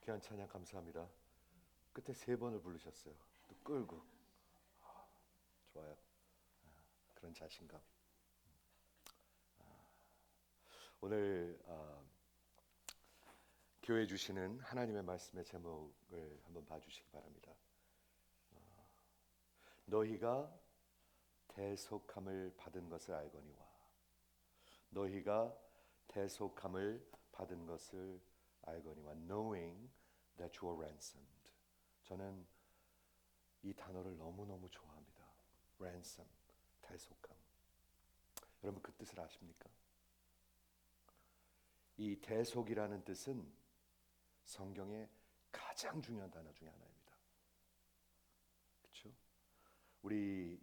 귀한 찬양 감사합니다. 끝에 세 번을 부르셨어요. 또 끌고. 좋아요. 그런 자신감. 오늘 교회 주시는 하나님의 말씀의 제목을 한번 봐주시기 바랍니다. 너희가 대속함을 받은 것을 알거니와 너희가 대속함을 받은 것을 알거니와 knowing that you are ransomed. 저는 이 단어를 너무너무 좋아합니다. ransom, 대속함. 여러분 그 뜻을 아십니까? 이 대속이라는 뜻은 성경의 가장 중요한 단어 중에 하나입니다. 그렇죠? 우리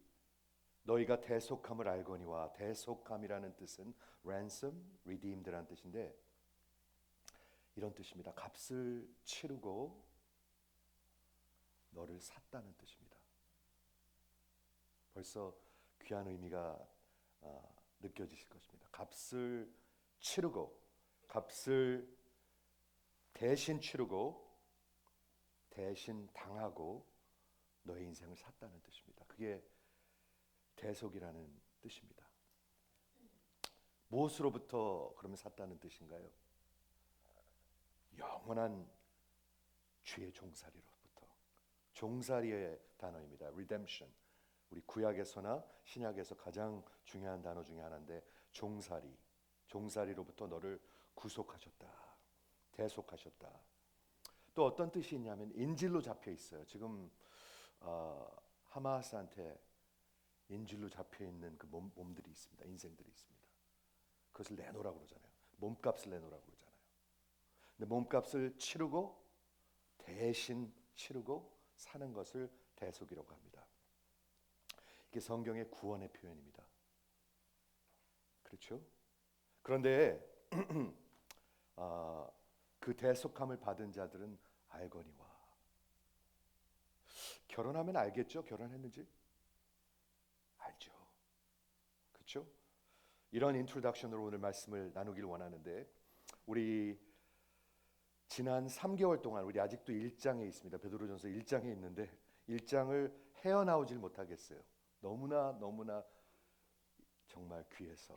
너희가 대속함을 알거니와 대속함이라는 뜻은 ransom, redeemed라는 뜻인데 이런 뜻입니다. 값을 치르고 너를 샀다는 뜻입니다. 벌써 귀한 의미가 느껴지실 것입니다. 값을 치르고 값을 대신 치르고 대신 당하고 너의 인생을 샀다는 뜻입니다. 그게 대속이라는 뜻입니다. 무엇으로부터 그러면 샀다는 뜻인가요? 영원한 죄의 종살이로부터. 종살이의 단어입니다. redemption. 우리 구약에서나 신약에서 가장 중요한 단어 중에 하나인데 종살이. 종살이로부터 너를 구속하셨다. 대속하셨다. 또 어떤 뜻이 있냐면 인질로 잡혀 있어요. 지금 하마스한테 인질로 잡혀 있는 그 몸들이 있습니다. 인생들이 있습니다. 그것을 내놓으라고 그러잖아요. 몸값을 내놓으라고 그러잖아요. 근데 몸값을 치르고 대신 치르고 사는 것을 대속이라고 합니다. 이게 성경의 구원의 표현입니다. 그렇죠? 그런데 그 대속함을 받은 자들은 알거니와. 결혼하면 알겠죠? 결혼했는지? 알죠. 그렇죠? 이런 인트로덕션으로 오늘 말씀을 나누길 원하는데 우리 지난 3개월 동안 우리 아직도 1장에 있습니다. 베드로전서 1장에 있는데 1장을 헤어나오질 못하겠어요. 너무나 정말 귀해서.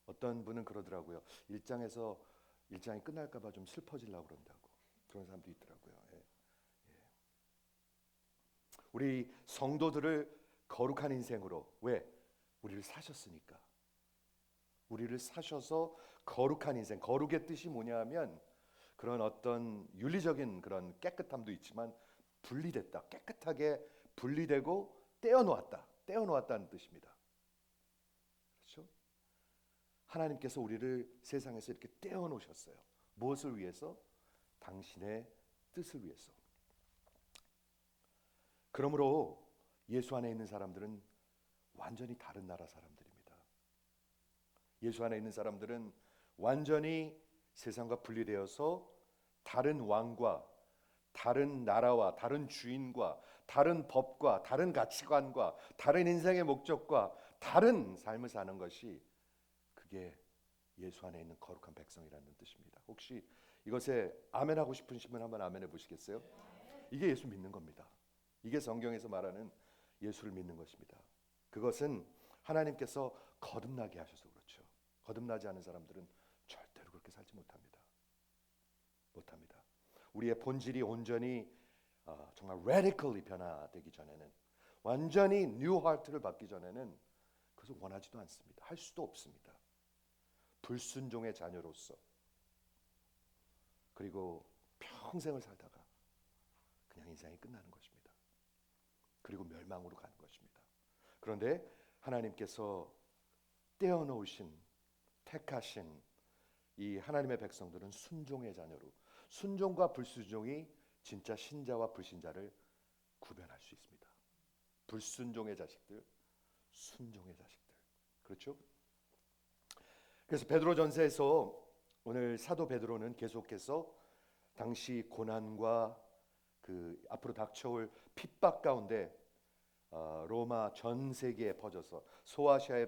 어떤 분은 그러더라고요. 1장이 끝날까 봐 좀 슬퍼지려고 그런다고. 그런 사람도 있더라고요. 예. 우리 성도들을 거룩한 인생으로. 왜? 우리를 사셨으니까. 우리를 사셔서 거룩한 인생. 거룩의 뜻이 뭐냐면 그런 어떤 윤리적인 그런 깨끗함도 있지만 분리됐다. 깨끗하게 분리되고 떼어놓았다는 뜻입니다. 그렇죠? 하나님께서 우리를 세상에서 이렇게 떼어놓으셨어요. 무엇을 위해서? 당신의 뜻을 위해서. 그러므로 예수 안에 있는 사람들은 완전히 다른 나라 사람들입니다. 예수 안에 있는 사람들은 완전히 세상과 분리되어서 다른 왕과 다른 나라와 다른 주인과 다른 법과 다른 가치관과 다른 인생의 목적과 다른 삶을 사는 것이 그게 예수 안에 있는 거룩한 백성이라는 뜻입니다. 혹시 이것에 아멘 하고 싶으신 분 한번 아멘 해보시겠어요? 이게 예수 믿는 겁니다. 이게 성경에서 말하는 예수를 믿는 것입니다. 그것은 하나님께서 거듭나게 하셔서 그렇죠. 거듭나지 않은 사람들은 절대로 그렇게 살지 못합니다. 우리의 본질이 온전히 정말 radically 변화되기 전에는, 완전히 new heart를 받기 전에는 그것을 원하지도 않습니다. 할 수도 없습니다. 불순종의 자녀로서 그리고 평생을 살다가 그냥 인생이 끝나는 것입니다. 그리고 멸망으로 가는 것입니다. 그런데 하나님께서 떼어놓으신, 택하신 이 하나님의 백성들은 순종의 자녀로, 순종과 불순종이 진짜 신자와 불신자를 구별할 수 있습니다. 불순종의 자식들, 순종의 자식들. 그렇죠? 그래서 베드로전서에서 오늘 사도 베드로는 계속해서 당시 고난과 그 앞으로 닥쳐올 핍박 가운데 로마 전 세계에 퍼져서 소아시아에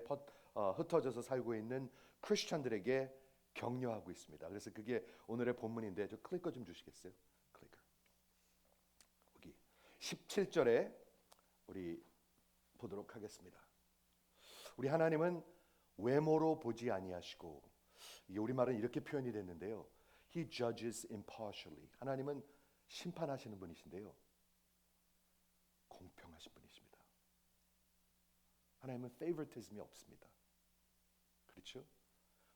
흩어져서 살고 있는 크리스천들에게 격려하고 있습니다. 그래서 그게 오늘의 본문인데 저 클리커 좀 주시겠어요? 17절에 우리 보도록 하겠습니다. 우리 하나님은 외모로 보지 아니하시고, 이게 우리말은 이렇게 표현이 됐는데요. He judges impartially. 하나님은 심판하시는 분이신데요, 공평하신 분이십니다. 하나님은 favoritism이 없습니다. 그렇죠?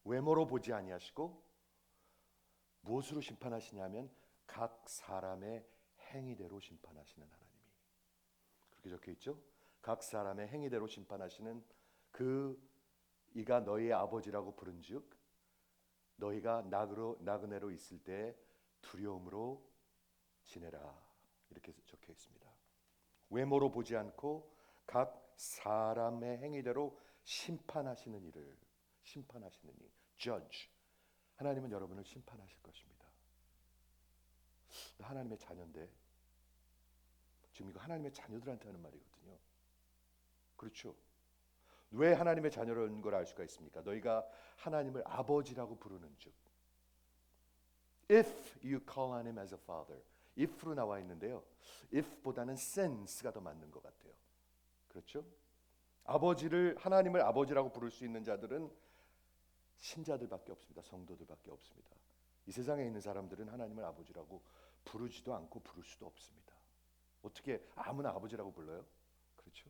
외모로 보지 아니하시고 무엇으로 심판하시냐면 각 사람의 행위대로 심판하시는 하나님이 그렇게 적혀 있죠. 각 사람의 행위대로 심판하시는 이가 너희의 아버지라고 부른즉 너희가 나그네로 있을 때 두려움으로 지내라, 이렇게 적혀 있습니다. 외모로 보지 않고 각 사람의 행위대로 심판하시는 이를, 심판하시는 이 judge, 하나님은 여러분을 심판하실 것입니다. 하나님의 자녀인데, 지금 이거 하나님의 자녀들한테 하는 말이거든요. 그렇죠? 왜 하나님의 자녀라는 걸 알 수가 있습니까? 너희가 하나님을 아버지라고 부르는 즉, if you call on him as a father, if로 나와 있는데요, if보다는 since가 더 맞는 것 같아요. 그렇죠? 하나님을 아버지라고 부를 수 있는 자들은 신자들밖에 없습니다. 성도들밖에 없습니다. 이 세상에 있는 사람들은 하나님을 아버지라고 부르지도 않고 부를 수도 없습니다. 어떻게 아무나 아버지라고 불러요? 그렇죠?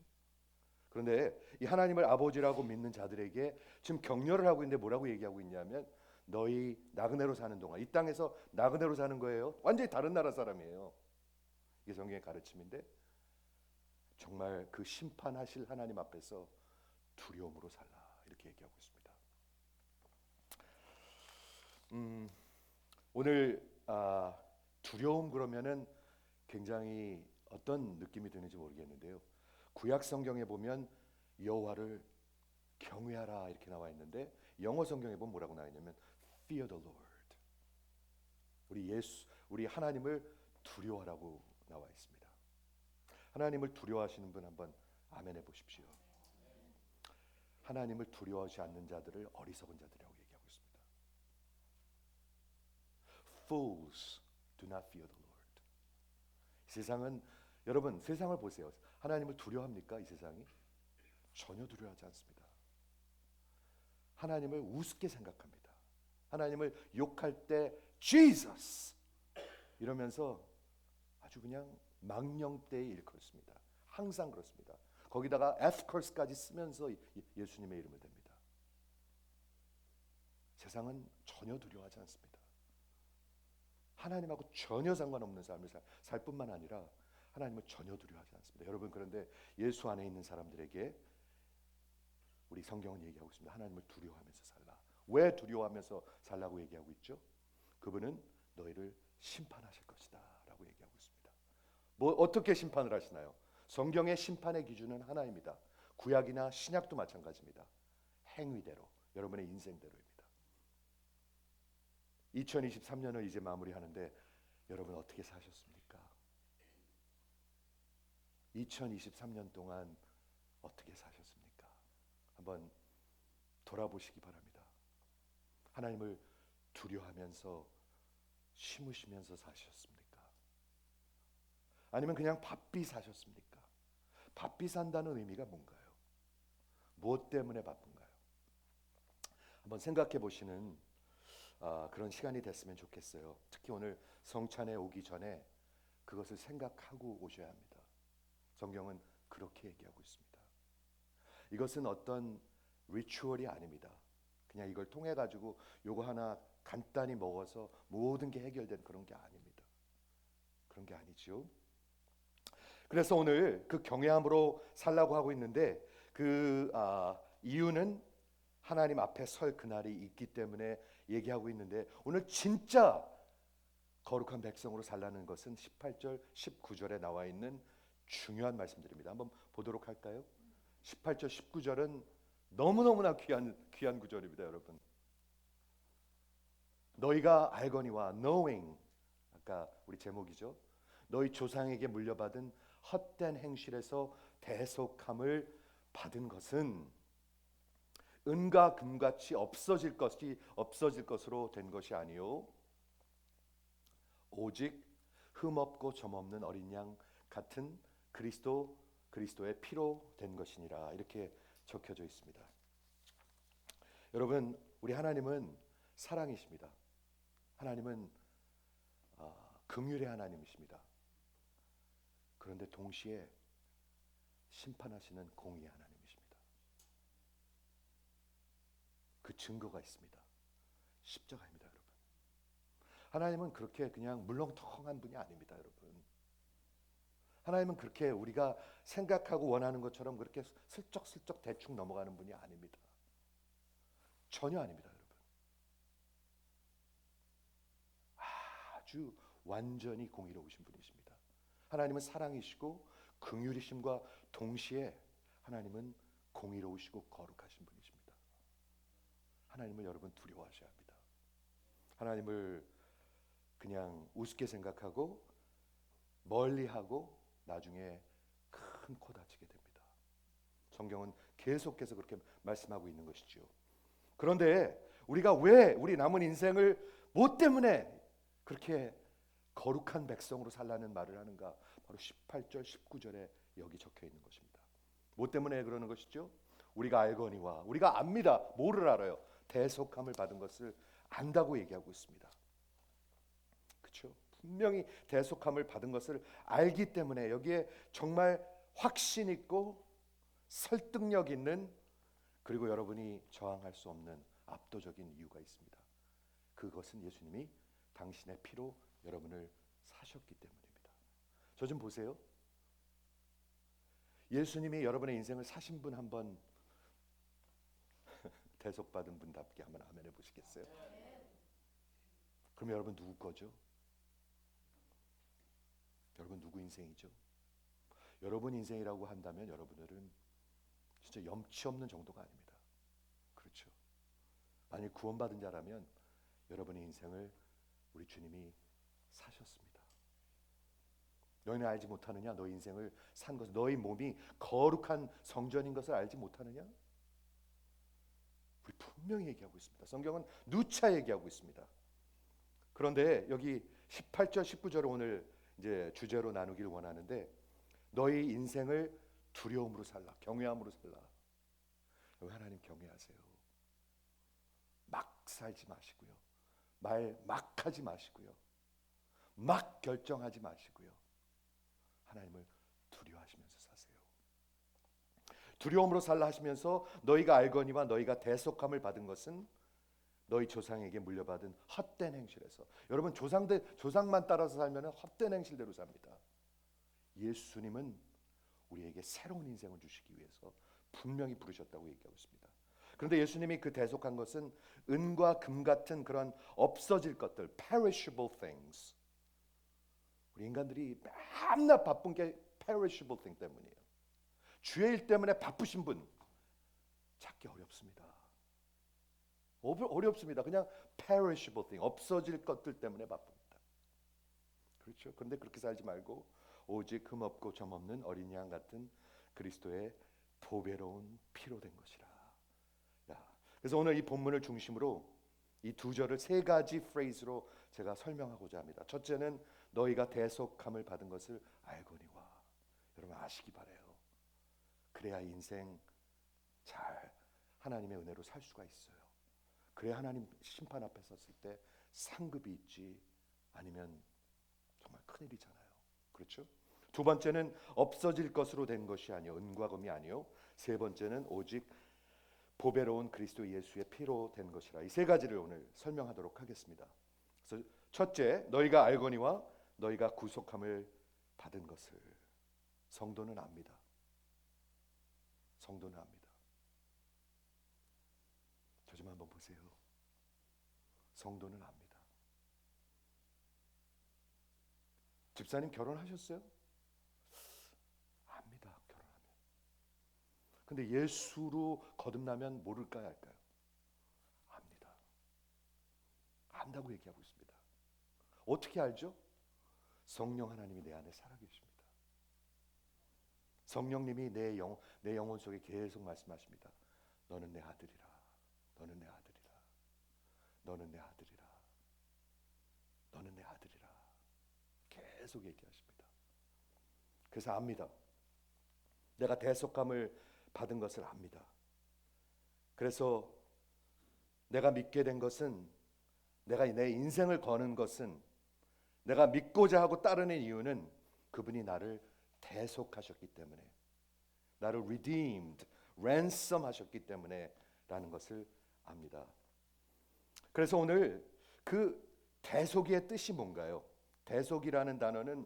그런데 이 하나님을 아버지라고 믿는 자들에게 지금 격려를 하고 있는데 뭐라고 얘기하고 있냐면, 너희 나그네로 사는 동안, 이 땅에서 나그네로 사는 거예요. 완전히 다른 나라 사람이에요. 이게 성경의 가르침인데, 정말 그 심판하실 하나님 앞에서 두려움으로 살라, 이렇게 얘기하고 있습니다. 오늘 두려움 그러면은 굉장히 어떤 느낌이 드는지 모르겠는데요, 구약 성경에 보면 여호와를 경외하라 이렇게 나와 있는데, 영어 성경에 보면 뭐라고 나와 있냐면 Fear the Lord. 우리 하나님을 두려워하라고 나와 있습니다. 하나님을 두려워하시는 분 한번 아멘 해 보십시오. 하나님을 두려워하지 않는 자들을 어리석은 자들이라고 얘기하고 있습니다. Fools do not fear the Lord. 세상은, 여러분 세상을 보세요. 하나님을 두려워합니까? 이 세상이 전혀 두려워하지 않습니다. 하나님을 우습게 생각합니다. 하나님을 욕할 때 Jesus 이러면서 아주 그냥 망령되이 일컫습니다. 항상 그렇습니다. 거기다가 F curse까지 쓰면서 예수님의 이름을 댑니다. 세상은 전혀 두려워하지 않습니다. 하나님하고 전혀 상관없는 삶을 살 뿐만 아니라 하나님을 전혀 두려워하지 않습니다. 여러분, 그런데 예수 안에 있는 사람들에게 우리 성경은 얘기하고 있습니다. 하나님을 두려워하면서 살라. 왜 두려워하면서 살라고 얘기하고 있죠? 그분은 너희를 심판하실 것이다 라고 얘기하고 있습니다. 어떻게 심판을 하시나요? 성경의 심판의 기준은 하나입니다. 구약이나 신약도 마찬가지입니다. 행위대로, 여러분의 인생대로입니다. 2023년을 이제 마무리하는데 여러분 어떻게 사셨습니까? 2023년 동안 어떻게 사셨습니까? 한번 돌아보시기 바랍니다. 하나님을 두려워하면서 심으시면서 사셨습니까? 아니면 그냥 바삐 사셨습니까? 바삐 산다는 의미가 뭔가요? 무엇 때문에 바쁜가요? 한번 생각해 보시는 그런 시간이 됐으면 좋겠어요. 특히 오늘 성찬에 오기 전에 그것을 생각하고 오셔야 합니다. 성경은 그렇게 얘기하고 있습니다. 이것은 어떤 리추얼이 아닙니다. 그냥 이걸 통해 가지고 요거 하나 간단히 먹어서 모든 게 해결된 그런 게 아닙니다. 그런 게 아니죠. 그래서 오늘 그 경외함으로 살라고 하고 있는데, 이유는 하나님 앞에 설 그날이 있기 때문에 얘기하고 있는데, 오늘 진짜 거룩한 백성으로 살라는 것은 18절, 19절에 나와 있는 중요한 말씀들입니다. 한번 보도록 할까요? 18절, 19절은 너무너무나 귀한 구절입니다, 여러분. 너희가 알거니와 knowing, 아까 우리 제목이죠. 너희 조상에게 물려받은 헛된 행실에서 대속함을 받은 것은 은과 금같이 없어질 것으로 된 것이 아니요 오직 흠없고 점없는 어린 양 같은 그리스도의 피로 된 것이니라 이렇게 적혀져 있습니다. 여러분, 우리 하나님은 사랑이십니다. 하나님은 긍휼의 하나님이십니다. 그런데 동시에 심판하시는 공의의 하나님이십니다. 그 증거가 있습니다. 십자가입니다, 여러분. 하나님은 그렇게 그냥 물렁텅한 분이 아닙니다, 여러분. 하나님은 그렇게 우리가 생각하고 원하는 것처럼 그렇게 슬쩍슬쩍 대충 넘어가는 분이 아닙니다. 전혀 아닙니다, 여러분. 아주 완전히 공의로우신 분이십니다. 하나님은 사랑이시고 긍휼이심과 동시에 하나님은 공의로우시고 거룩하신 분이십니다. 하나님을 여러분 두려워하셔야 합니다. 하나님을 그냥 우습게 생각하고 멀리하고 나중에 큰 코 다치게 됩니다. 성경은 계속해서 그렇게 말씀하고 있는 것이죠. 그런데 우리가 왜 우리 남은 인생을 뭐 때문에 그렇게 거룩한 백성으로 살라는 말을 하는가? 바로 18절 19절에 여기 적혀 있는 것입니다. 뭐 때문에 그러는 것이죠? 우리가 알거니와, 우리가 압니다. 뭐를 알아요? 대속함을 받은 것을 안다고 얘기하고 있습니다. 그렇죠? 분명히 대속함을 받은 것을 알기 때문에 여기에 정말 확신 있고 설득력 있는, 그리고 여러분이 저항할 수 없는 압도적인 이유가 있습니다. 그것은 예수님이 당신의 피로 여러분을 사셨기 때문입니다. 저 좀 보세요. 예수님이 여러분의 인생을 사신 분 한번 대속받은 분답게 한번 아멘 해보시겠어요? 그럼 여러분 누구 거죠? 여러분 누구 인생이죠? 여러분 인생이라고 한다면 여러분들은 진짜 염치 없는 정도가 아닙니다. 그렇죠? 만약 구원받은 자라면 여러분의 인생을 우리 주님이 사셨습니다. 너희는 알지 못하느냐? 너희 인생을 산 것을, 너희 몸이 거룩한 성전인 것을 알지 못하느냐? 우리 분명히 얘기하고 있습니다. 성경은 누차 얘기하고 있습니다. 그런데 여기 18절 19절을 오늘 이제 주제로 나누기를 원하는데, 너희 인생을 두려움으로 살라, 경외함으로 살라. 여기 하나님 경외하세요. 막 살지 마시고요, 말 막 하지 마시고요, 막 결정하지 마시고요, 하나님을 두려워하시면서 사세요. 두려움으로 살라 하시면서 너희가 알거니와 너희가 대속함을 받은 것은 너희 조상에게 물려받은 헛된 행실에서. 여러분, 조상만 따라서 살면 헛된 행실대로 삽니다. 예수님은 우리에게 새로운 인생을 주시기 위해서 분명히 부르셨다고 얘기하고 있습니다. 그런데 예수님이 그 대속한 것은 은과 금 같은 그런 없어질 것들, perishable things. 우리 인간들이 맨날 바쁜 게 perishable thing 때문이에요. 주의 일 때문에 바쁘신 분 찾기 어렵습니다. 어렵습니다. 그냥 perishable thing, 없어질 것들 때문에 바쁩니다. 그렇죠? 그런데 그렇게 살지 말고 오직 흠 없고 점 없는 어린 양 같은 그리스도의 보배로운 피로 된 것이라. 그래서 오늘 이 본문을 중심으로 이 두 절을 세 가지 프레이즈로 제가 설명하고자 합니다. 첫째는 너희가 대속함을 받은 것을 알거니와. 여러분 아시기 바라요. 그래야 인생 잘 하나님의 은혜로 살 수가 있어요. 그래야 하나님 심판 앞에 섰을 때 상급이 있지, 아니면 정말 큰일이잖아요. 그렇죠? 두 번째는 없어질 것으로 된 것이 아니요, 은과 금이 아니요. 세 번째는 오직 보배로운 그리스도 예수의 피로 된 것이라. 이 세 가지를 오늘 설명하도록 하겠습니다. 그래서 첫째, 너희가 알거니와 너희가 구속함을 받은 것을. 성도는 압니다. 성도는 압니다. 저 좀 한번 보세요. 성도는 압니다. 집사님 결혼하셨어요? 압니다. 결혼하면. 근데 예수로 거듭나면 모를까요, 할까요? 압니다. 안다고 얘기하고 있습니다. 어떻게 알죠? 성령 하나님이 내 안에 살아계십니다. 성령님이 내 영혼 속에 계속 말씀하십니다. 너는 내 아들이라. 너는 내 아들이라. 너는 내 아들이라. 너는 내 아들이라. 계속 얘기하십니다. 그래서 압니다. 내가 대속감을 받은 것을 압니다. 그래서 내가 믿게 된 것은, 내가 내 인생을 거는 것은, 내가 믿고자 하고 따르는 이유는 그분이 나를 대속하셨기 때문에, 나를 redeemed, ransom 하셨기 때문에 라는 것을 압니다. 그래서 오늘 그 대속의 뜻이 뭔가요? 대속이라는 단어는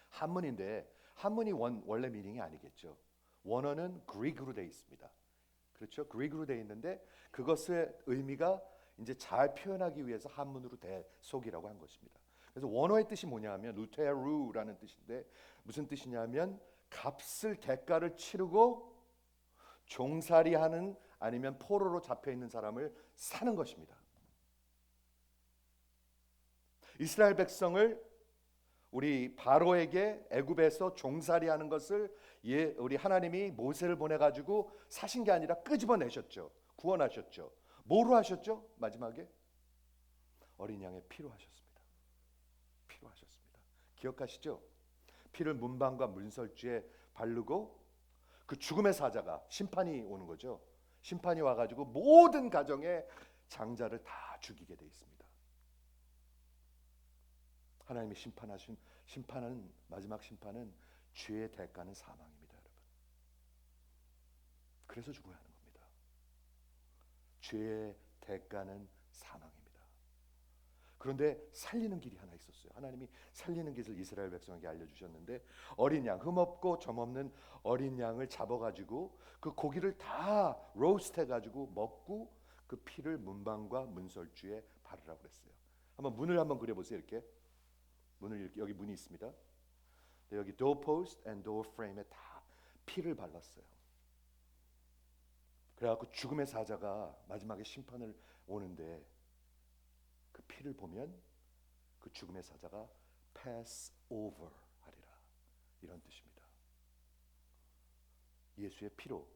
한문인데 한문이 원래 미닝이 아니겠죠. 원어는 그리크로 되어 있습니다. 그렇죠? 그리크로 되어 있는데 그것의 의미가 이제 잘 표현하기 위해서 한문으로 대속이라고 한 것입니다. 그래서 원어의 뜻이 뭐냐면 루테루라는 뜻인데 무슨 뜻이냐면 값을 대가를 치르고 종살이하는 아니면 포로로 잡혀 있는 사람을 사는 것입니다. 이스라엘 백성을 우리 바로에게 애굽에서 종살이하는 것을 우리 하나님이 모세를 보내 가지고 사신 게 아니라 끄집어내셨죠. 구원하셨죠. 뭐로 하셨죠? 마지막에 어린 양의 피로 하셨습니다. 피로 하셨습니다. 기억하시죠? 피를 문방과 문설주에 바르고 그 죽음의 사자가, 심판이 오는 거죠. 심판이 와가지고 모든 가정의 장자를 다 죽이게 돼 있습니다. 하나님이 심판은 마지막 심판은 죄의 대가는 사망입니다, 여러분. 그래서 죽어야 하는 겁니다. 죄의 대가는 사망입니다. 그런데 살리는 길이 하나 있었어요. 하나님이 살리는 길을 이스라엘 백성에게 알려주셨는데 어린 양, 흠없고 점없는 어린 양을 잡아가지고 그 고기를 다 로스트해가지고 먹고 그 피를 문방과 문설주에 바르라고 그랬어요. 문을 한번 그려보세요. 이렇게 문을 이렇게, 여기 문이 있습니다. 여기 doorpost and door frame에 다 피를 발랐어요. 그래갖고 죽음의 사자가 마지막에 심판을 오는데 그 피를 보면 그 죽음의 사자가 pass over 하리라, 이런 뜻입니다. 예수의 피로,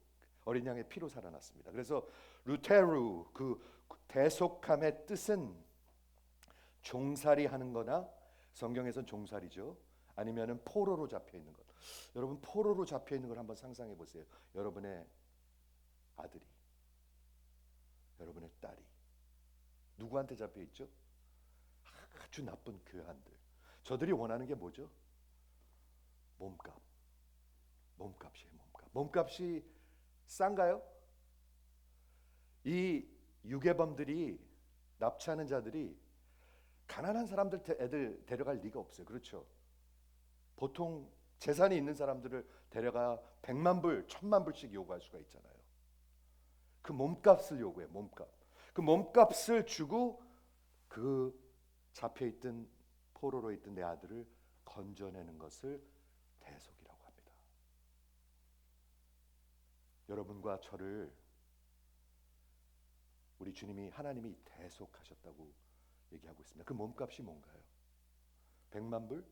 어린 양의 피로 살아났습니다. 그래서 루테루, 그 대속함의 뜻은 종살이 하는 거나, 성경에선 종살이죠, 아니면은 포로로 잡혀 있는 것. 여러분, 포로로 잡혀 있는 걸 한번 상상해 보세요. 여러분의 아들이, 여러분의 딸이 누구한테 잡혀 있죠? 아주 나쁜 교환들. 저들이 원하는 게 뭐죠? 몸값이에요. 몸값이 싼가요? 이 유괴범들이, 납치하는 자들이 가난한 사람들 애들 데려갈 리가 없어요. 그렇죠? 보통 재산이 있는 사람들을 데려가 100만 불, 1000만 불씩 요구할 수가 있잖아요. 그 몸값을 요구해. 그 몸값을 주고 그 잡혀있던, 포로로 있던 내 아들을 건져내는 것을 대속이라고 합니다. 여러분과 저를 우리 주님이, 하나님이 대속하셨다고 얘기하고 있습니다. 그 몸값이 뭔가요? 100만 불?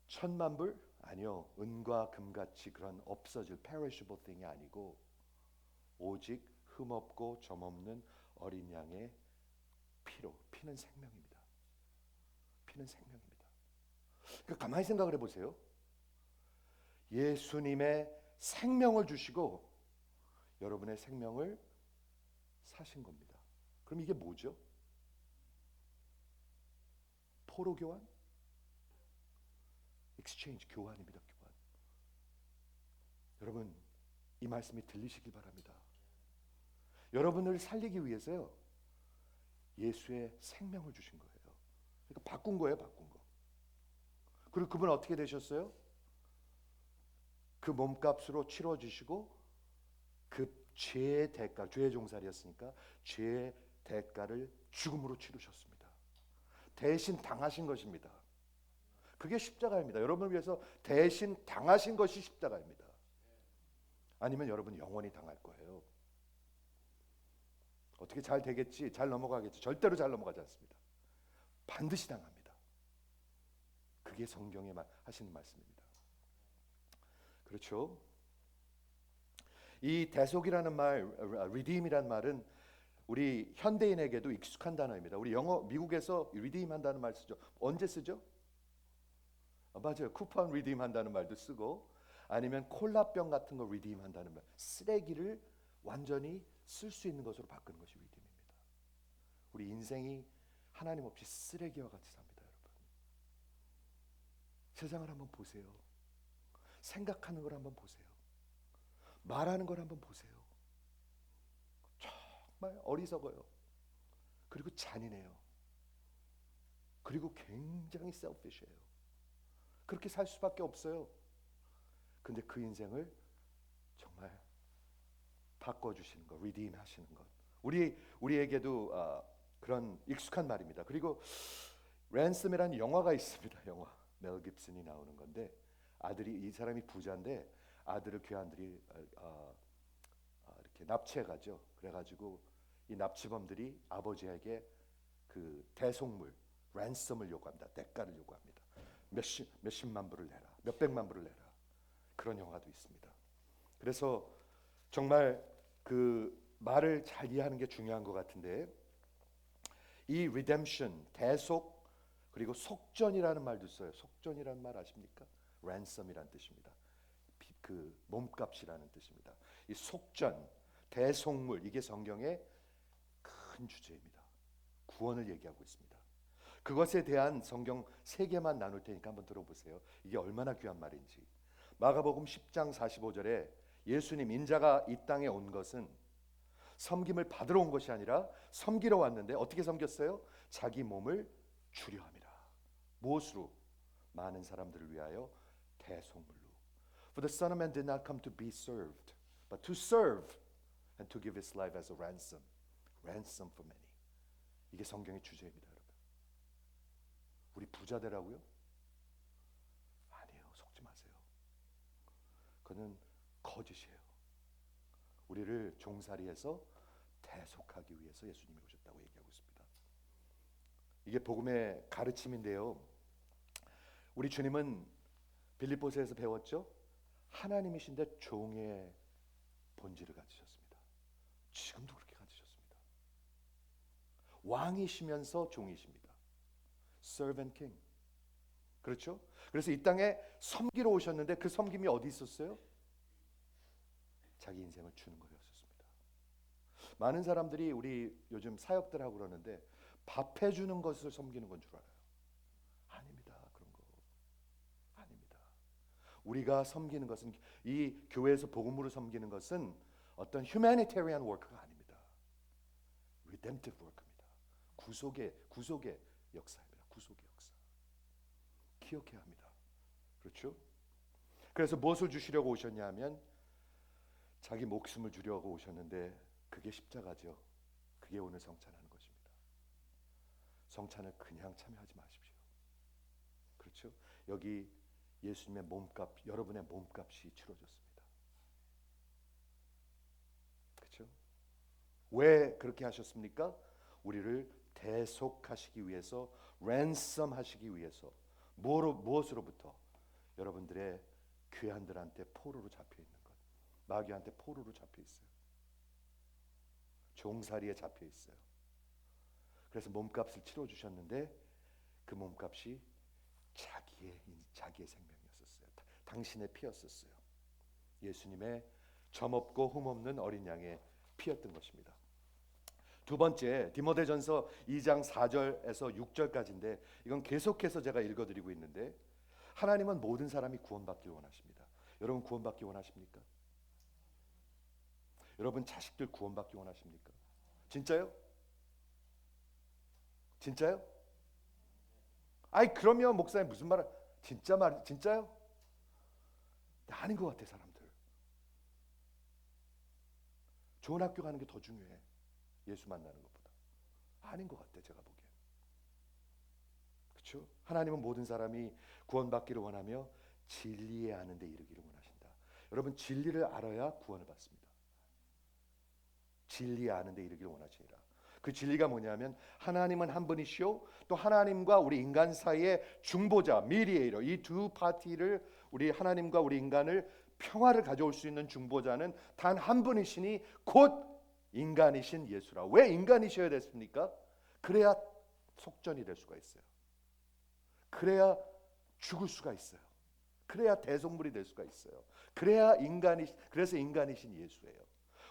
1000만 불? 아니요. 은과 금같이 그런 없어질 perishable thing이 아니고 오직 흠없고 점없는 어린 양의 피로. 피는 생명입니다. 피는 생명입니다. 그러니까 가만히 생각을 해보세요. 예수님의 생명을 주시고 여러분의 생명을 사신 겁니다. 그럼 이게 뭐죠? 포로 교환? exchange, 교환입니다. 교환. 여러분, 이 말씀이 들리시길 바랍니다. 여러분을 살리기 위해서요, 예수의 생명을 주신 거예요. 그러니까 바꾼 거예요. 그리고 그분은 어떻게 되셨어요? 그 몸값으로 치러주시고 그 죄의 대가, 죄의 종살이였으니까 죄의 대가를 죽음으로 치르셨습니다. 대신 당하신 것입니다. 그게 십자가입니다. 여러분을 위해서 대신 당하신 것이 십자가입니다. 아니면 여러분 영원히 당할 거예요. 어떻게 잘 되겠지, 잘 넘어가겠지? 절대로 잘 넘어가지 않습니다. 반드시 당합니다. 그게 성경에 하시는 말씀입니다. 그렇죠? 이 대속이라는 말, redeem이라는 말은 우리 현대인에게도 익숙한 단어입니다. 우리 영어, 미국에서 redeem 한다는 말 쓰죠. 언제 쓰죠? 맞아요. 쿠폰 리딤 한다는 말도 쓰고, 아니면 콜라병 같은 거 리딤 한다는 말. 쓰레기를 완전히 쓸 수 있는 것으로 바꾸는 것이 리딤입니다. 우리 인생이 하나님 없이 쓰레기와 같이 삽니다, 여러분. 세상을 한번 보세요. 생각하는 걸 한번 보세요. 말하는 걸 한번 보세요. 정말 어리석어요. 그리고 잔인해요. 그리고 굉장히 selfish해요. 그렇게 살 수밖에 없어요. 근데 그 인생을 정말 바꿔주시는 것, redeem 하시는 것, 우리에게도 그런 익숙한 말입니다. 그리고 랜섬이라는 영화가 있습니다. 영화 멜 깁슨이 나오는 건데, 아들이, 이 사람이 부자인데 아들을 괴한들이 이렇게 납치해 가죠. 그래가지고 이 납치범들이 아버지에게 그 대속물, 랜섬을 요구합니다. 대가를 요구합니다. 몇십만 불을 내라, 몇백만 불을 내라. 그런 영화도 있습니다. 그래서 정말 그 말을 잘 이해하는 게 중요한 것 같은데, 이 redemption, 대속, 그리고 속전이라는 말도 써요. 속전이라는 말 아십니까? ransom이라는 뜻입니다. 그 몸값이라는 뜻입니다. 이 속전, 대속물, 이게 성경의 큰 주제입니다. 구원을 얘기하고 있습니다. 그것에 대한 성경 3개만 나눌 테니까 한번 들어보세요. 이게 얼마나 귀한 말인지. 마가복음 10장 45절에 예수님, 인자가 이 땅에 온 것은 섬김을 받으러 온 것이 아니라 섬기러 왔는데, 어떻게 섬겼어요? 자기 몸을 주려 함이라. 무엇으로? 많은 사람들을 위하여 대속물로. For the Son of Man did not come to be served, but to serve and to give his life as a ransom. Ransom for many. 이게 성경의 주제입니다, 여러분. 우리 부자 되라고요? 아니에요. 속지 마세요. 그는 거짓이에요. 우리를 종살이해서 대속하기 위해서 예수님이 오셨다고 얘기하고 있습니다. 이게 복음의 가르침인데요. 우리 주님은 빌립보서에서 배웠죠. 하나님이신데 종의 본질을 가지셨습니다. 지금도 그렇게 가지셨습니다. 왕이시면서 종이십니다. Servant King. 그렇죠? 그래서 이 땅에 섬기러 오셨는데, 그 섬김이 어디 있었어요? 자기 인생을 주는 거였었습니다. 많은 사람들이 우리 요즘 사역들하고 그러는데 밥 해주는 것을 섬기는 건 줄 알아요. 아닙니다. 그런 거 아닙니다. 우리가 섬기는 것은, 이 교회에서 복음으로 섬기는 것은 어떤 humanitarian work가 아닙니다. redemptive work입니다. 구속의 역사입니다. 구속의 역사. 기억해야 합니다. 그렇죠? 그래서 무엇을 주시려고 오셨냐 하면 자기 목숨을 주려고 오셨는데, 그게 십자가죠. 그게 오늘 성찬하는 것입니다. 성찬을 그냥 참여하지 마십시오. 그렇죠? 여기 예수님의 몸값, 여러분의 몸값이 치러졌습니다. 그렇죠? 왜 그렇게 하셨습니까? 우리를 대속하시기 위해서, ransom 하시기 위해서. 무엇으로부터? 여러분들의 괴한들한테 포로로 잡혀 있는 것, 마귀한테 포로로 잡혀 있어요. 종살이에 잡혀 있어요. 그래서 몸값을 치러 주셨는데, 그 몸값이 자기의 생명이었었어요. 당신의 피였었어요. 예수님의 점없고 흠없는 어린 양의 피였던 것입니다. 두 번째, 디모데전서 2장 4절에서 6절까지인데, 이건 계속해서 제가 읽어드리고 있는데, 하나님은 모든 사람이 구원받기를 원하십니다. 여러분 구원받기 원하십니까? 여러분 자식들 구원받기 원하십니까? 진짜요? 진짜요? 아이, 그러면 목사님 무슨 말? 진짜요? 아닌 것 같아. 사람들 좋은 학교 가는 게 더 중요해, 예수 만나는 것보다. 아닌 것 같아, 제가 보기엔. 그렇죠? 하나님은 모든 사람이 구원받기를 원하며 진리에 아는 데 이르기를 원하신다. 여러분, 진리를 알아야 구원을 받습니다. 진리에 아는 데 이르기를 원하시니라. 그 진리가 뭐냐면, 하나님은 한 분이시오, 또 하나님과 우리 인간 사이의 중보자, 미디에이터, 이 두 파티를, 우리 하나님과 우리 인간을 평화를 가져올 수 있는 중보자는 단 한 분이시니 곧 인간이신 예수라. 왜 인간이셔야 됐습니까? 그래야 속전이 될 수가 있어요. 그래야 죽을 수가 있어요. 그래야 대속물이 될 수가 있어요. 그래야 그래서 인간이신 예수예요.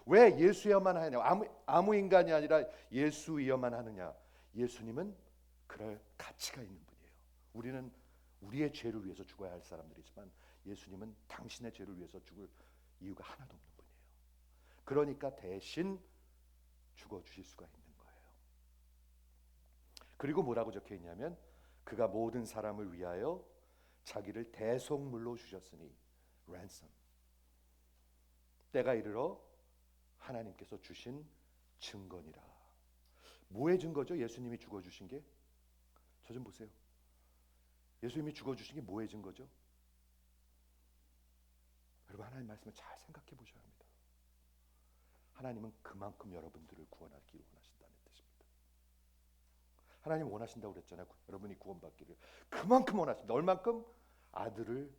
왜 예수여만 하냐? 아무 인간이 아니라 예수여만 하느냐? 예수님은 그럴 가치가 있는 분이에요. 우리는 우리의 죄를 위해서 죽어야 할 사람들이지만 예수님은 당신의 죄를 위해서 죽을 이유가 하나도 없는 분이에요. 그러니까 대신 죽어 주실 수가 있는 거예요. 그리고 뭐라고 적혀 있냐면 그가 모든 사람을 위하여 자기를 대속물로 주셨으니 ransom. 때가 이르러 하나님께서 주신 증거니라. 뭐의 증거죠? 예수님이 죽어 주신 게? 저 좀 보세요. 예수님이 죽어 주신 게 뭐의 증거죠? 여러분 하나님 말씀을 잘 생각해 보셔야 합니다. 하나님은 그만큼 여러분들을 구원하기를 원하신다는 뜻입니다. 하나님 원하신다고 그랬잖아요. 여러분이 구원받기를 그만큼 원하신다. 얼만큼? 아들을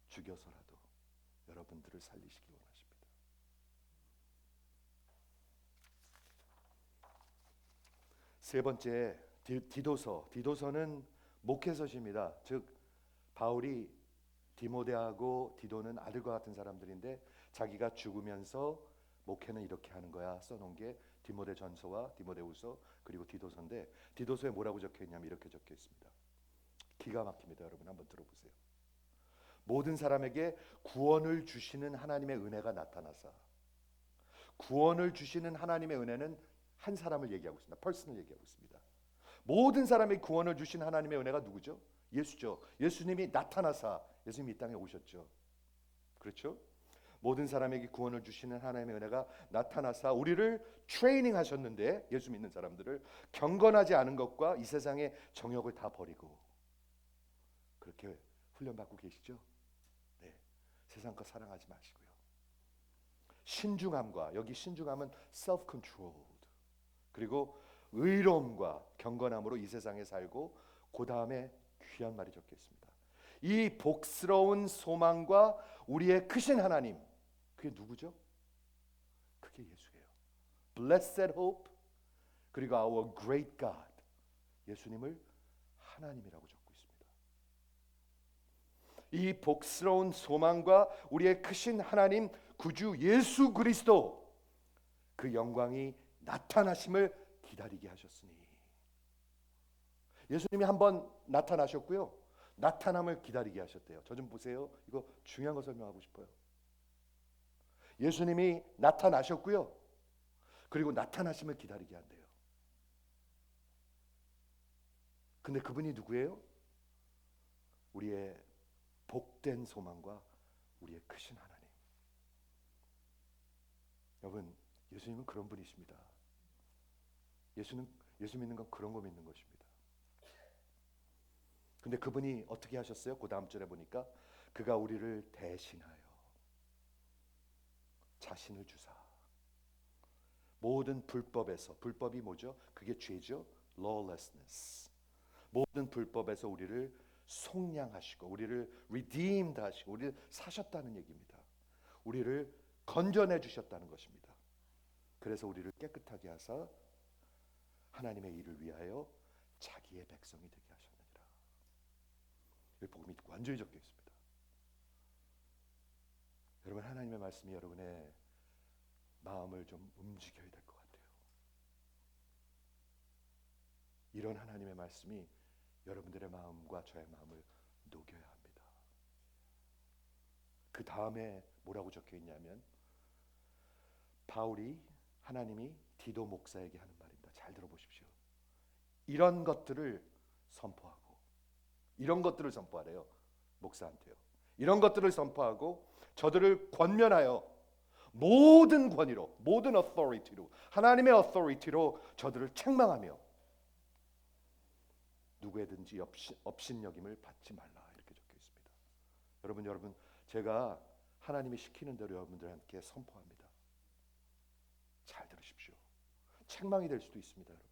죽여서라도 여러분들을 살리시기 원하십니다. 세 번째 디도서. 디도서는 목회서십니다. 즉 바울이 디모데하고 디도는 아들과 같은 사람들인데 자기가 죽으면서 목회는 이렇게 하는 거야 써놓은 게 디모데전서와 디모데후서 그리고 디도서인데 디도서에 뭐라고 적혀 있냐면 이렇게 적혀 있습니다. 기가 막힙니다. 여러분 한번 들어보세요. 모든 사람에게 구원을 주시는 하나님의 은혜가 나타나사 구원을 주시는 하나님의 은혜는 한 사람을 얘기하고 있습니다. 펄슨을 얘기하고 있습니다. 모든 사람에게 구원을 주신 하나님의 은혜가 누구죠? 예수죠. 예수님이 나타나사 예수님이 이 땅에 오셨죠. 그렇죠? 모든 사람에게 구원을 주시는 하나님의 은혜가 나타나사 우리를 트레이닝 하셨는데 예수 믿는 사람들을 경건하지 않은 것과 이 세상의 정욕을 다 버리고 그렇게 훈련받고 계시죠? 네. 세상 것 사랑하지 마시고요. 신중함과 여기 신중함은 self-controlled 그리고 의로움과 경건함으로 이 세상에 살고 그 다음에 귀한 말이 적혀 있습니다. 이 복스러운 소망과 우리의 크신 하나님 그게 누구죠? 그게 예수예요. Blessed hope 그리고 our great God 예수님을 하나님이라고 적고 있습니다. 이 복스러운 소망과 우리의 크신 하나님 구주 예수 그리스도 그 영광이 나타나심을 기다리게 하셨으니 예수님이 한번 나타나셨고요. 나타남을 기다리게 하셨대요. 저 좀 보세요. 이거 중요한 거 설명하고 싶어요. 예수님이 나타나셨고요. 그리고 나타나심을 기다리게 한대요. 근데 그분이 누구예요? 우리의 복된 소망과 우리의 크신 하나님. 여러분, 예수님은 그런 분이십니다. 예수 믿는 건 그런 거 믿는 것입니다. 근데 그분이 어떻게 하셨어요? 그 다음 절에 보니까 그가 우리를 대신하여 자신을 주사 모든 불법에서 불법이 뭐죠? 그게 죄죠. lawlessness 모든 불법에서 우리를 속량하시고 우리를 redeemed 하시고 우리를 사셨다는 얘기입니다. 우리를 건져내 주셨다는 것입니다. 그래서 우리를 깨끗하게 하사 하나님의 일을 위하여 자기의 백성이 되게 하셨느니라. 이 복음이 완전히 적혀 있습니다. 여러분 하나님의 말씀이 여러분의 마음을 좀 움직여야 될 것 같아요. 이런 하나님의 말씀이 여러분들의 마음과 저의 마음을 녹여야 합니다. 그 다음에 뭐라고 적혀 있냐면 바울이 하나님이 디도 목사에게 하는 말입니다. 잘 들어보십시오. 이런 것들을 선포하고 이런 것들을 선포하래요. 목사한테요. 이런 것들을 선포하고 저들을 권면하여 모든 권위로 모든 authority로 하나님의 authority로 저들을 책망하며 누구에든지 업신여김을 받지 말라 이렇게 적혀 있습니다. 여러분 제가 하나님이 시키는 대로 여러분들한테 선포합니다. 잘 들으십시오. 책망이 될 수도 있습니다, 여러분.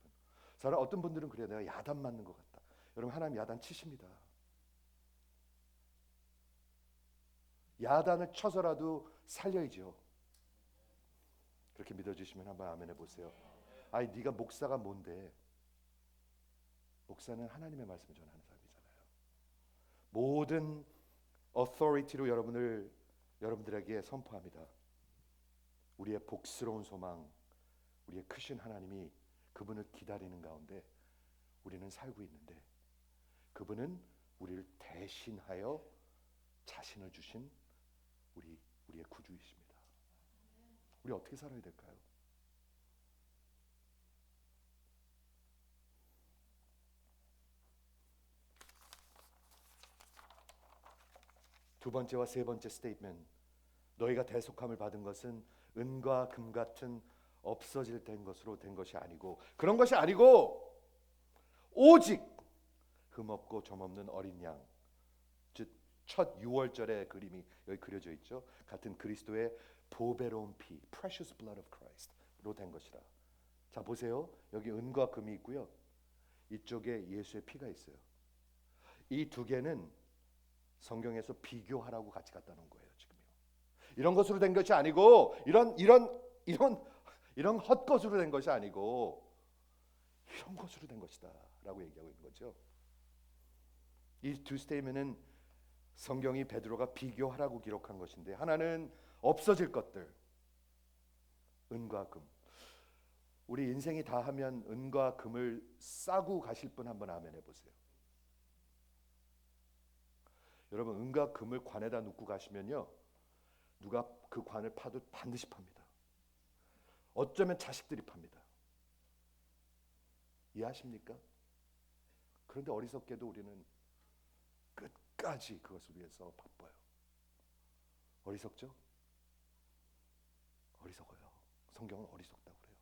저는 어떤 분들은 그래요. 내가 야단 맞는 것 같다. 여러분 하나님 야단 치십니다. 야단을 쳐서라도 살려야죠. 그렇게 믿어주시면 한번 아멘 해보세요. 아니 네가 목사가 뭔데? 목사는 하나님의 말씀을 전하는 사람이잖아요. 모든 authority로 여러분들에게 선포합니다. 우리의 복스러운 소망, 우리의 크신 하나님이 그분을 기다리는 가운데 우리는 살고 있는데, 그분은 우리를 대신하여 자신을 주신 우리의 구주이십니다. 우리 어떻게 살아야 될까요? 두 번째와 세 번째 스테이트먼트, 너희가 대속함을 받은 것은 은과 금 같은 없어질 것으로 된 것이 아니고, 그런 것이 아니고 오직 흠없고 점없는 어린 양, 즉 첫 유월절의 그림이 여기 그려져 있죠. 같은 그리스도의 보배로운 피, precious blood of Christ로 된 것이라. 자 보세요. 여기 은과 금이 있고요. 이쪽에 예수의 피가 있어요. 이 두 개는 성경에서 비교하라고 같이 갖다 놓은 거예요. 지금요. 이런 것으로 된 것이 아니고, 이런 헛것으로 된 것이 아니고 이런 것으로 된 것이다라고 얘기하고 있는 거죠. 이 두 스테이트먼트는 성경이 베드로가 비교하라고 기록한 것인데, 하나는 없어질 것들, 은과 금. 우리 인생이 다 하면 은과 금을 싸고 가실 분 한번 아멘 해보세요. 여러분, 은과 금을 관에다 놓고 가시면요, 누가 그 관을 파도 반드시 팝니다. 어쩌면 자식들이 팝니다. 이해하십니까? 그런데 어리석게도 우리는 끝까지 그것을 위해서 바빠요. 어리석죠? 어리석어요. 성경은 어리석다고 그래요.